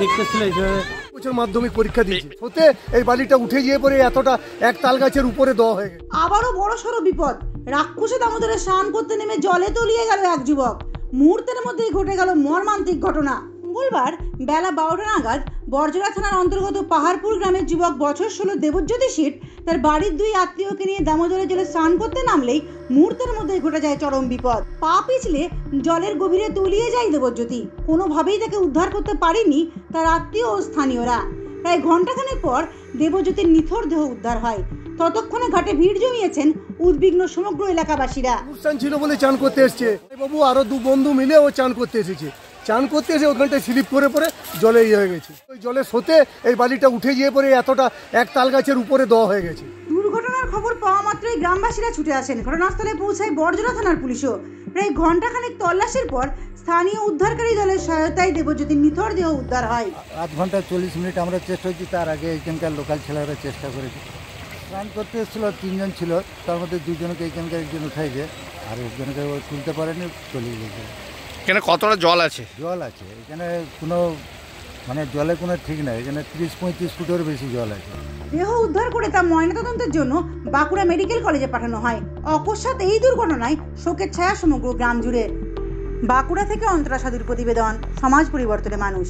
দেখতেছিল এইভাবে বছর মাধ্যমিক পরীক্ষা দিয়েছে হতে এই বালিটা উঠে গিয়ে পরে এতটা এক তাল গাছের উপরে দেওয়া হয়ে গেছে। আবারও বড়সড় বিপদ, রাক্ষসে দামোদরে স্নান করতে নেমে জলে তলিয়ে গেল এক যুবক। মুহূর্তের মধ্যেই ঘটে গেল মর্মান্তিক ঘটনা। মঙ্গলবার বেলা 12টা নাগাদ বরজরা থানার অন্তর্গত পাহাড়পুর গ্রামের যুবক বছর 16 দেবজ্যোতি শীত তার বাড়ির দুই আত্মীয়কে নিয়ে দামোদরে জলে স্নান করতে নামলেই মুহূর্তের মধ্যেই ঘটে যায় চরম বিপদ। পা পিছলে জলের গভীরে তলিয়ে যায় দেবজ্যোতি। কোনোভাবেই তাকে উদ্ধার করতে পারেনি তার আত্মীয় ও স্থানীয়রা। প্রায় ঘণ্টাখানেক পর দেবজ্যোতির নিথর দেহ উদ্ধার হয়। ততক্ষণে ঘাটে ভিড় জমিয়েছেন উদ্বিগ্ন সমগ্র এলাকাবাসীরা। অনুষ্ঠান ছিল বলে চান করতে এসছে বাবু, আরো দু বন্ধু মিলে ও চান করতে এসেছে। চান করতে এসে ওখানটায় স্লিপ করে পরে জলে হয়ে গেছে। ওই জলের স্রোতে এই বালিটা উঠে গিয়ে পরে এতটা এক তাল গাছের উপরে দেওয়া হয়ে গেছে। দুর্ঘটনার খবর পাওয়া মাত্রই গ্রামবাসীরা ছুটে আসেন। ঘটনাস্থলে পৌঁছায় বরজরা থানার পুলিশও। প্রায় ঘণ্টাখানেক তল্লাশির পর স্থানীয় উদ্ধারকারী দলের সহায়তায় দেবজ্যোতির নিথর দেহ উদ্ধার হয়। আধ ঘন্টা 40 মিনিট আমরা চেষ্টা করছি, তার আগে এখানকার লোকাল ছেলেরা চেষ্টা করেছে। স্নান করতে এসেছিল, 3 জন ছিল, তার মধ্যে 2 জনকে এখানকার একজন উঠাইছে, আর একজনকে তুলতে পারেনি, চলে গেছে। এখানে কতটা জল আছে? জল আছে এখানে, কোনো মানে জলে কোনো ঠিক নাই, এখানে 30-35 ফুটের বেশি জল আছে। দেহ উদ্ধার করে তা ময়নাতদন্তের জন্য বাঁকুড়া মেডিকেল কলেজে পাঠানো হয়। অকস্মাৎ এই দুর্ঘটনায় শোকের ছায়া সমগ্র গ্রাম জুড়ে। বাঁকুড়া থেকে অন্তরা সাধুর প্রতিবেদন, সমাজ পরিবর্তনে মানুষ।